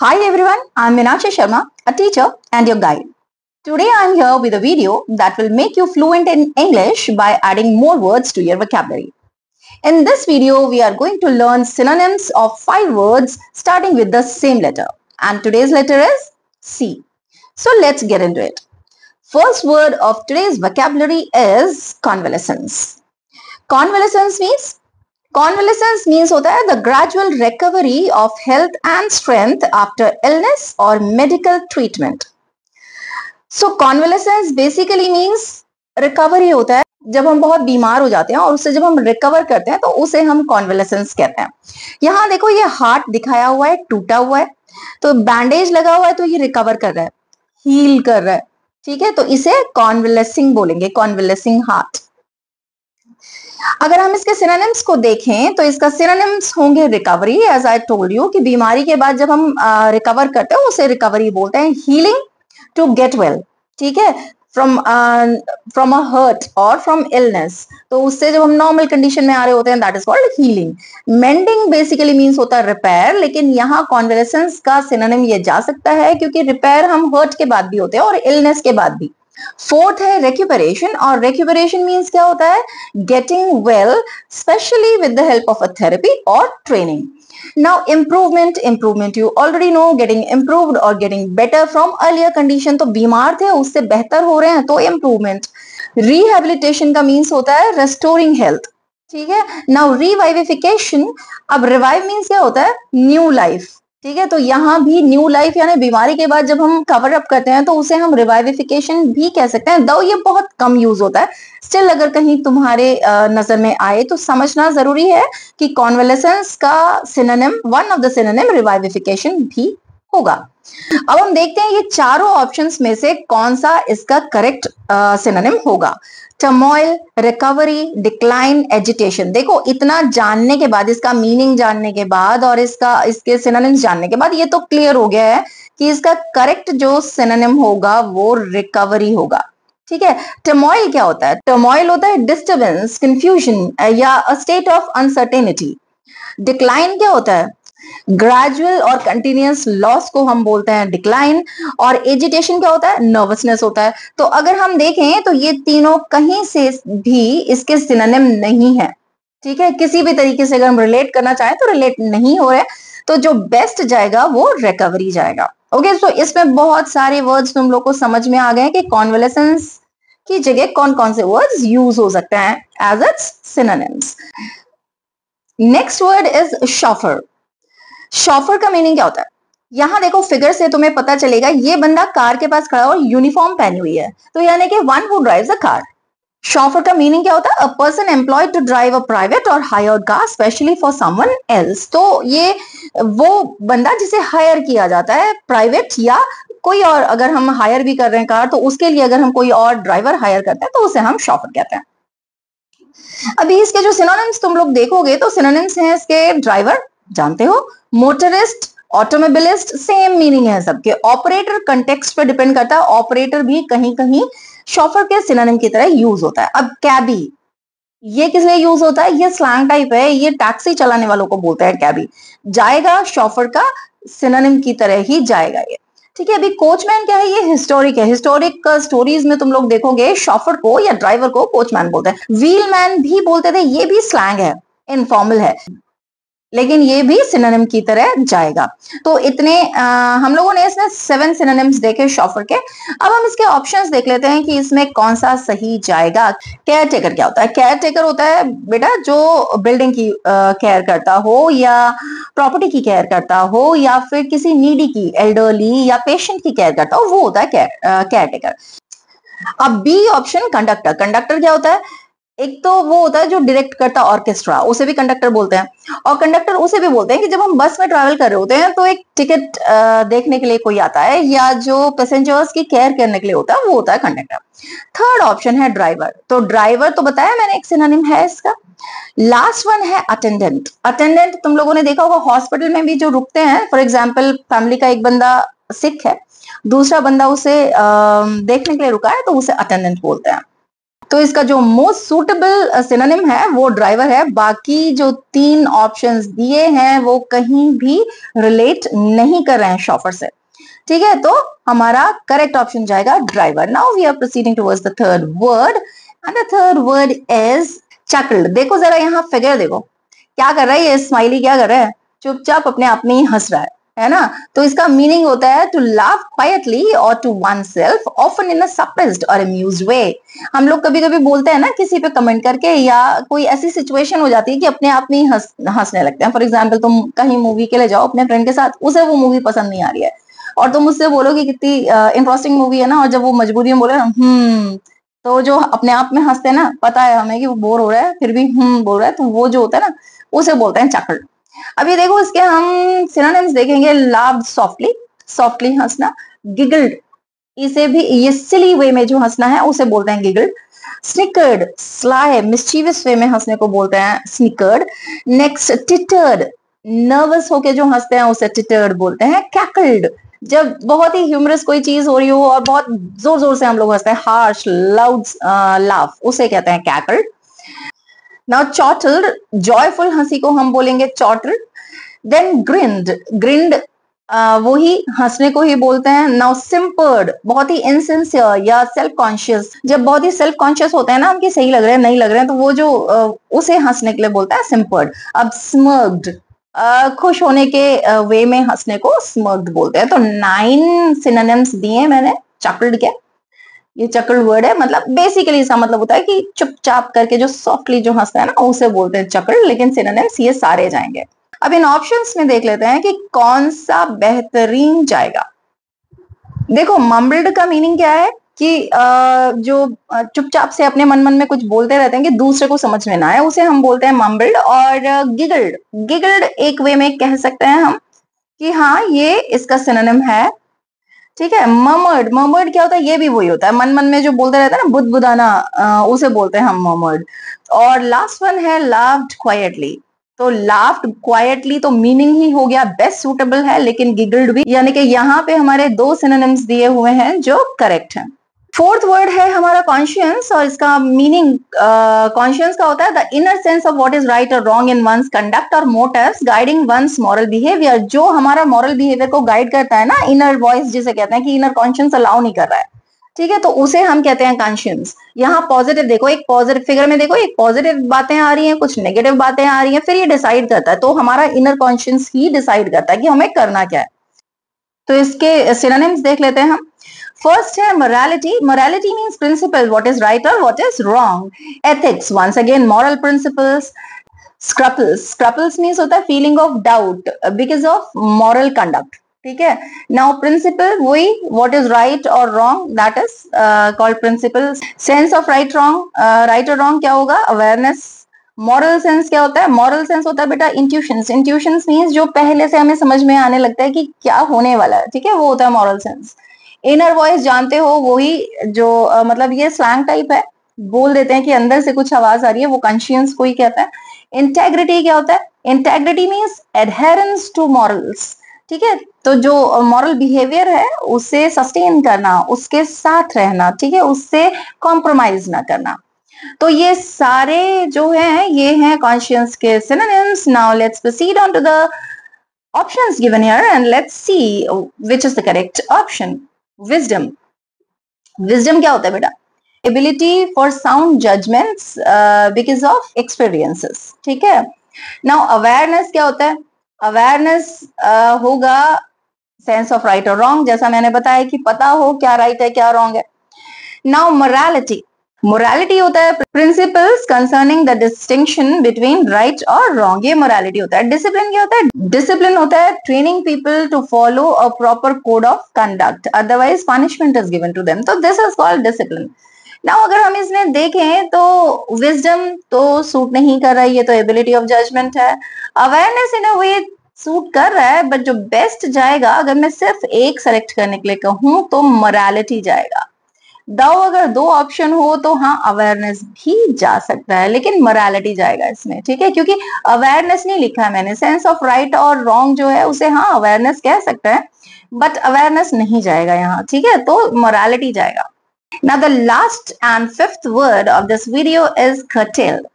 Hi everyone, I'm Meenakshi Sharma, a teacher and your guide. Today I'm here with a video that will make you fluent in English by adding more words to your vocabulary. In this video, we are going to learn synonyms of 5 words starting with the same letter. And today's letter is C. So let's get into it. First word of today's vocabulary is convalescence. Convalescence means होता है the gradual recovery of health and strength after illness or medical treatment. So convalescence basically means recovery होता है जब हम बहुत बीमार हो जाते हैं और उससे जब हम रिकवर करते हैं तो उसे हम कॉन्वेलेसेंस कहते हैं। यहाँ देखो ये हार्ट दिखाया हुआ है, टूटा हुआ है, तो बैंडेज लगा हुआ है तो ये रिकवर कर रहा है, हील कर रहा है, ठीक है, तो इसे कॉन्वेलेसिंग बोलेंगे, कॉन्वेलेसिंग हार्ट। अगर हम इसके सिनोनिम्स को देखें तो इसका सिनोनिम्स होंगे recovery, as I told you कि बीमारी के बाद जब हम रिकवर करते हैं उसे रिकवरी बोलते हैं। हीलिंग, टू गेट वेल, ठीक है, फ्रॉम अ हर्ट और फ्रॉम इलनेस, तो उससे जब हम नॉर्मल कंडीशन में आ रहे होते हैं that is called healing. Mending basically means होता है रिपेयर, लेकिन यहाँ कॉन्वेलेसेंस का सिनोनिम ये जा सकता है क्योंकि रिपेयर हम हर्ट के बाद भी होते हैं और इलनेस के बाद भी। फोर्थ है रेक्यूपरेशन, और रेक्यूपरेशन मीन्स क्या होता है, getting well specially with the help of a therapy और training. Now improvement you already know, getting improved और getting better from earlier condition, तो बीमार थे उससे बेहतर हो रहे हैं तो इम्प्रूवमेंट। रिहेबिलिटेशन का मीन्स होता है रेस्टोरिंग हेल्थ, ठीक है। नाउ रिवाइविफिकेशन, अब रिवाइव मीन्स क्या होता है, न्यू लाइफ, ठीक है, तो यहाँ भी न्यू लाइफ यानी बीमारी के बाद जब हम कवर अप करते हैं तो उसे हम रिवाइविफिकेशन भी कह सकते हैं, दो ये बहुत कम यूज होता है। स्टिल अगर कहीं तुम्हारे नजर में आए तो समझना जरूरी है कि कॉन्वेलेसेंस का synonym, one of the synonym revivification भी होगा। अब हम देखते हैं ये चारों ऑप्शंस में से कौन सा इसका करेक्ट सिनोनिम होगा। Turmoil, recovery, decline, agitation. देखो इतना जानने के बाद, इसका मीनिंग जानने के बाद और इसके सिनोनिम्स जानने के बाद ये तो क्लियर हो गया है कि इसका करेक्ट जो सिनोनिम होगा वो रिकवरी होगा, ठीक है। टर्मोइल क्या होता है, टर्मोइल होता है डिस्टर्बेंस, कंफ्यूजन या a state of uncertainty. Decline क्या होता है, ग्रेजुअल और कंटिन्यूअस लॉस को हम बोलते हैं डिक्लाइन, और एजिटेशन क्या होता है, नर्वसनेस होता है। तो अगर हम देखें तो ये तीनों कहीं से भी इसके सिनोनिम नहीं है, ठीक है, किसी भी तरीके से अगर हम रिलेट करना चाहें तो रिलेट नहीं हो रहे, तो जो बेस्ट जाएगा वो रिकवरी जाएगा। ओके, सो इसमें बहुत सारे वर्ड्स तुम लोग को समझ में आ गए कि कॉन्वेलेसेंस की जगह कौन कौन से वर्ड्स यूज हो सकते हैं as its synonyms. Next word is chauffeur. Chauffeur का मीनिंग क्या होता है, यहां देखो फिगर से तुम्हें पता चलेगा, ये बंदा कार के पास खड़ा और यूनिफॉर्म पहनी हुई है, तो यानी कि one who drives a car. Chauffeur का मीनिंग क्या होता है, a person employed to drive a private और hired car specially for someone else. तो ये वो बंदा जिसे हायर किया जाता है, प्राइवेट या कोई और, अगर हम हायर भी कर रहे हैं कार तो उसके लिए अगर हम कोई और ड्राइवर हायर करते हैं तो उसे हम शॉफर कहते हैं। अभी इसके जो सिनोनिम्स तुम लोग देखोगे तो सिनोनिम्स हैं इसके, ड्राइवर जानते हो, मोटरिस्ट, ऑटोमोबिलिस्ट, सेम मीनिंग है सबके। ऑपरेटर कंटेक्स्ट पे डिपेंड करता है, ऑपरेटर भी कहीं कहीं शॉफर के सिनोनिम की तरह यूज होता है। अब कैबी, ये किस लिए यूज होता है, ये स्लैंग टाइप है, ये टैक्सी चलाने वालों को बोलते हैं कैबी, जाएगा शॉफर का सिनोनिम की तरह ही जाएगा ये, ठीक है। अभी कोचमैन क्या है, ये हिस्टोरिक है, हिस्टोरिक स्टोरीज में तुम लोग देखोगे शॉफर को या ड्राइवर को कोचमैन बोलते हैं। व्हीलमैन भी बोलते थे, ये भी स्लैंग है, इनफॉर्मल है, लेकिन ये भी सिनोनिम की तरह जाएगा। तो इतने हम लोगों ने इसमें 7 सिनोनिम्स देखे शॉफर के। अब हम इसके ऑप्शंस देख लेते हैं कि इसमें कौन सा सही जाएगा। केयर टेकर क्या होता है, केयर टेकर होता है बेटा जो बिल्डिंग की केयर करता हो या प्रॉपर्टी की केयर करता हो या फिर किसी नीडी की, एल्डरली या पेशेंट की केयर करता हो, वो होता है केयर टेकर। अब बी ऑप्शन कंडक्टर, कंडक्टर क्या होता है, एक तो वो होता है जो डायरेक्ट करता ऑर्केस्ट्रा, उसे भी कंडक्टर बोलते हैं, और कंडक्टर उसे भी बोलते हैं कि जब हम बस में ट्रैवल कर रहे होते हैं तो एक टिकट देखने के लिए कोई आता है या जो पैसेंजर्स की केयर करने के लिए होता है वो होता है कंडक्टर। थर्ड ऑप्शन है ड्राइवर, तो ड्राइवर तो बताया मैंने एक सिनोनिम है इसका। लास्ट वन है अटेंडेंट। अटेंडेंट तुम लोगों ने देखा होगा हॉस्पिटल में भी जो रुकते हैं, फॉर एग्जाम्पल फैमिली का एक बंदा सिक है, दूसरा बंदा उसे देखने के लिए रुका है तो उसे अटेंडेंट बोलते हैं। तो इसका जो मोस्ट सूटेबल सिनोनिम है वो ड्राइवर है। बाकी जो 3 ऑप्शंस दिए हैं वो कहीं भी रिलेट नहीं कर रहे हैं शॉफर से। ठीक है, तो हमारा करेक्ट ऑप्शन जाएगा driver. Now we are proceeding towards the third word and the third word is chuckled. देखो जरा यहाँ फिगर देखो, क्या कर रहा है ये स्माइली, क्या कर रहा है, चुपचाप अपने आप में ही हंस रहा है ना। तो इसका मीनिंग होता है टू लाफ क्वाइटली और to oneself often in a surprised और अम्यूज्ड वे। हम लोग कभी कभी बोलते हैं ना किसी पे कमेंट करके, या कोई ऐसी सिचुएशन हो जाती है कि अपने आप में ही हंसने लगते हैं। फॉर एग्जाम्पल तुम कहीं मूवी के लिए जाओ अपने फ्रेंड के साथ, उसे वो मूवी पसंद नहीं आ रही है और तुम मुझसे बोलो कि कितनी इंटरेस्टिंग मूवी है ना, और जब वो मजबूरी में बोले ना तो जो अपने आप में हंसते हैं ना, पता है हमें कि वो बोर हो रहा है फिर भी बोल रहा है, तो वो जो होता है ना उसे बोलते हैं चक्ल। अब ये देखो इसके हम सिनोनिम्स देखेंगे। लाव्ड सॉफ्टली, सॉफ्टली हंसना। गिगल्ड, इसे भी ये सिली वे में जो हंसना है उसे बोलते हैं गिगल्ड। स्निकर्ड, स्लाई मिस्चीवियस वे में हंसने को बोलते हैं स्निकर्ड। नेक्स्ट टिटर्ड, नर्वस होके जो हंसते हैं उसे टिटर्ड बोलते हैं। कैकल्ड, जब बहुत ही ह्यूमरस कोई चीज हो रही हो और बहुत जोर जोर से हम लोग हंसते हैं, हार्श लाउड लाफ, उसे कहते हैं कैकल्ड। नाउ चॉटल्ड, जॉयफुल हंसी को हम बोलेंगे चॉटल्ड। देन ग्रिंड, ग्रिंड वो ही हंसने को ही बोलते हैं। नाउ सिंपर्ड, बहुत ही इनसिंसियर या सेल्फ कॉन्शियस, जब बहुत ही सेल्फ कॉन्शियस होते हैं ना हम कि सही लग रहे हैं नहीं लग रहे हैं, तो वो जो उसे हंसने के लिए बोलता है सिंपर्ड। अब स्मर्ग्ड, खुश होने के वे में हंसने को स्मर्ग्ड बोलते हैं। तो 9 सिनोनिम्स दिए मैंने चक्ल्ड के। ये चक्ल्ड वर्ड है, मतलब बेसिकली इसका मतलब होता है कि चुपचाप करके जो सॉफ्टली जो हंसता है ना उसे बोलते हैं चक्ल्ड, लेकिन सिनोनिम्स ये सारे जाएंगे। अब इन ऑप्शंस में देख लेते हैं कि कौन सा बेहतरीन जाएगा। देखो मम्बल्ड का मीनिंग क्या है कि जो चुपचाप से अपने मन मन में कुछ बोलते रहते हैं कि दूसरे को समझ में ना आए, उसे हम बोलते हैं मम्बल्ड। और गिगल्ड, गिगल्ड एक वे में कह सकते हैं हम कि हाँ ये इसका सिनोनिम है। ठीक है, मर्मर्ड, मर्मर्ड क्या होता है, ये भी वही होता है, मन मन में जो बोलते रहता है ना बुदबुदाना, उसे बोलते हैं हम मर्मर्ड। और लास्ट वन है लाफ्ड क्वाइटली। तो लाफ्ड क्वाइटली तो मीनिंग ही हो गया बेस्ट सूटेबल है, लेकिन गिगल्ड भी, यानी कि यहाँ पे हमारे 2 सिनोनिम्स दिए हुए हैं जो करेक्ट हैं। फोर्थ वर्ड है हमारा कॉन्शियंस, और इसका मीनिंग कॉन्शियंस का होता है the inner sense of what is right और रॉन्ग इन वंस कंडक्ट और motives guiding one's moral behaviour. जो हमारा मॉरल बिहेवियर को गाइड करता है ना, इनर वॉइस जिसे कहते हैं कि इनर कॉन्शियंस अलाउ नहीं कर रहा है, ठीक है, तो उसे हम कहते हैं कॉन्शियंस। यहाँ पॉजिटिव देखो, एक पॉजिटिव फिगर में देखो, एक पॉजिटिव बातें आ रही हैं, कुछ नेगेटिव बातें आ रही हैं, फिर ये डिसाइड करता है, तो हमारा इनर कॉन्शियंस ही डिसाइड करता है कि हमें करना क्या है। तो इसके सिनोनिम्स देख लेते हैं हम। फर्स्ट है morality. Morality means principle, what is right or what is wrong. Ethics, once again moral principles. Scruples, scruples means होता है feeling of doubt because of moral conduct. ठीक है, now principle वही what is right or wrong, that is called principle. Sense of right wrong, right or wrong क्या होगा, awareness. Moral sense क्या होता है, मॉरल सेंस होता है बेटा इंट्यूशंस। इंट्यूशंस मींस जो पहले से हमें समझ में आने लगता है कि क्या होने वाला है, ठीक है, वो होता है मॉरल सेंस। इनर वॉइस जानते हो, वही जो मतलब ये स्लैंग टाइप है, बोल देते हैं कि अंदर से कुछ आवाज आ रही है, वो कॉन्शियंस को ही कहता है। इंटेग्रिटी क्या होता है, integrity means adherence to morals. ठीक है, तो जो मॉरल बिहेवियर है उसे सस्टेन करना, उसके साथ रहना, ठीक है, उससे कॉम्प्रोमाइज ना करना। तो ये सारे जो हैं ये हैं कॉन्शियंस के synonyms. Now let's proceed on to the options given here and let's see which is the correct option. Wisdom. Wisdom क्या होता है बेटा, ability for sound judgments because of experiences. ठीक है, now awareness क्या होता है, awareness होगा sense of right or wrong, जैसा मैंने बताया कि पता हो क्या right है क्या wrong है। now morality, मोरालिटी होता है principles concerning the distinction between right और रॉन्ग, ये मोरालिटी होता है। डिसिप्लिन क्या होता है, डिसिप्लिन होता है training people to follow a proper code of conduct, otherwise punishment is given to them, तो this is called discipline. Now अगर हम इसमें देखें तो विजडम तो सूट नहीं कर रहा है, ये तो एबिलिटी ऑफ जजमेंट है। Awareness in a way suit कर रहा है, बट जो बेस्ट जाएगा अगर मैं सिर्फ एक सेलेक्ट करने के लिए कहूं तो मोरालिटी जाएगा। दाओ अगर 2 ऑप्शन हो तो हाँ अवेयरनेस भी जा सकता है, लेकिन मोरालिटी जाएगा इसमें, ठीक है, क्योंकि अवेयरनेस नहीं लिखा है मैंने। सेंस ऑफ राइट और रॉन्ग जो है उसे हाँ अवेयरनेस कह सकता है, बट अवेयरनेस नहीं जाएगा यहाँ, ठीक है, तो मोरालिटी जाएगा। Now the last and fifth word of this video is curtailed.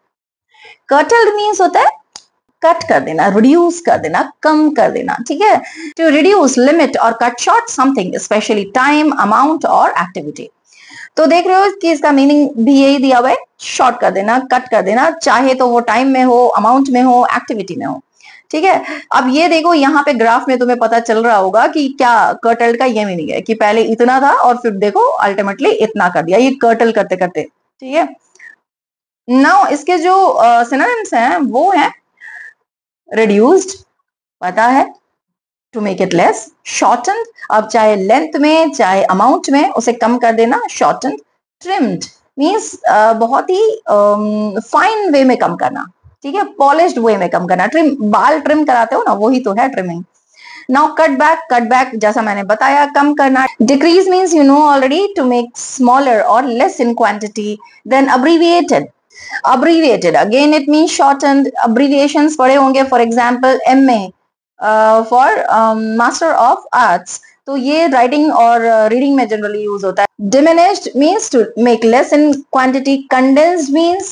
Curtailed means होता है कट कर देना, रिड्यूस कर देना, कम कर देना, ठीक है. टू रिड्यूस, लिमिट और cut short something, specially time, amount और एक्टिविटी. तो देख रहे हो कि इसका मीनिंग भी यही दिया हुआ है, शॉर्ट कर देना, कट कर देना, चाहे तो वो टाइम में हो, अमाउंट में हो, एक्टिविटी में हो. ठीक है. अब ये देखो यहाँ पे ग्राफ में तुम्हें पता चल रहा होगा कि क्या कर्टल का ये मीनिंग है कि पहले इतना था और फिर देखो अल्टीमेटली इतना कर दिया, ये कर्टल करते करते. ठीक है. नाउ इसके जो सिनोनिम्स हैं वो है रिड्यूस्ड, पता है, to make it less, shorten, अब चाहे लेंथ में चाहे अमाउंट में उसे कम कर देना, शॉर्टन. ट्रिम्ड मीन्स बहुत ही फाइन वे में कम करना, ठीक है, पॉलिश्ड वे में कम करना. ट्रिम, बाल ट्रिम कराते हो ना, वही तो है ट्रिमिंग. नाउ कट बैक जैसा मैंने बताया, कम करना. Decrease means you know already, to make smaller और less in quantity. Then abbreviated, abbreviated again it means shortened. Abbreviations पढ़े होंगे, for example MA for Master of Arts, तो ये राइटिंग और रीडिंग में जनरली यूज होता है. Diminished means to make less in quantity. Condensed means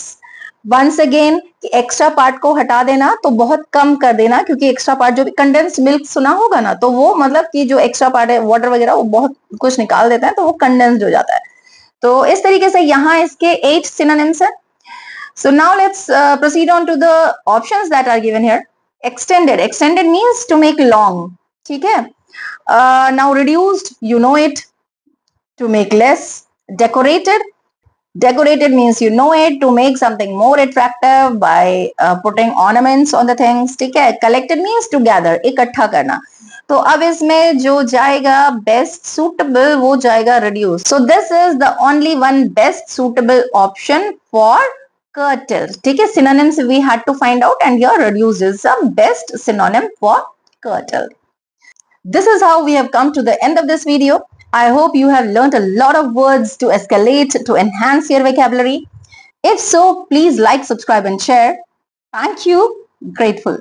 once again कि extra part को हटा देना, तो बहुत कम कर देना, क्योंकि एक्स्ट्रा पार्ट जो भी, कंडेंस्ड मिल्क सुना होगा ना, तो वो मतलब कि जो एक्स्ट्रा पार्ट है, वाटर वगैरह, वो बहुत कुछ निकाल देता है, तो वो कंडेंस्ड हो जाता है. तो इस तरीके से यहाँ इसके 8 सिनोनिम्स है. So now let's proceed on to the options that are given here. Extended. Extended means to make long. ठीक है. Now reduced, you know it, to make less. Decorated. Decorated means you know it, to make something more attractive by putting ornaments on the things. ठीक है. Collected means to gather, इकट्ठा करना. तो अब इसमें जो जाएगा बेस्ट सूटेबल वो जाएगा reduce. So this is the only one best suitable option for curtail. ठीक है. Synonyms we had to find out, and here reduce is the best synonym for curtail. This is how we have come to the end of this video. I hope you have learned a lot of words to escalate, to enhance your vocabulary. If so, please like, subscribe and share. Thank you. Grateful.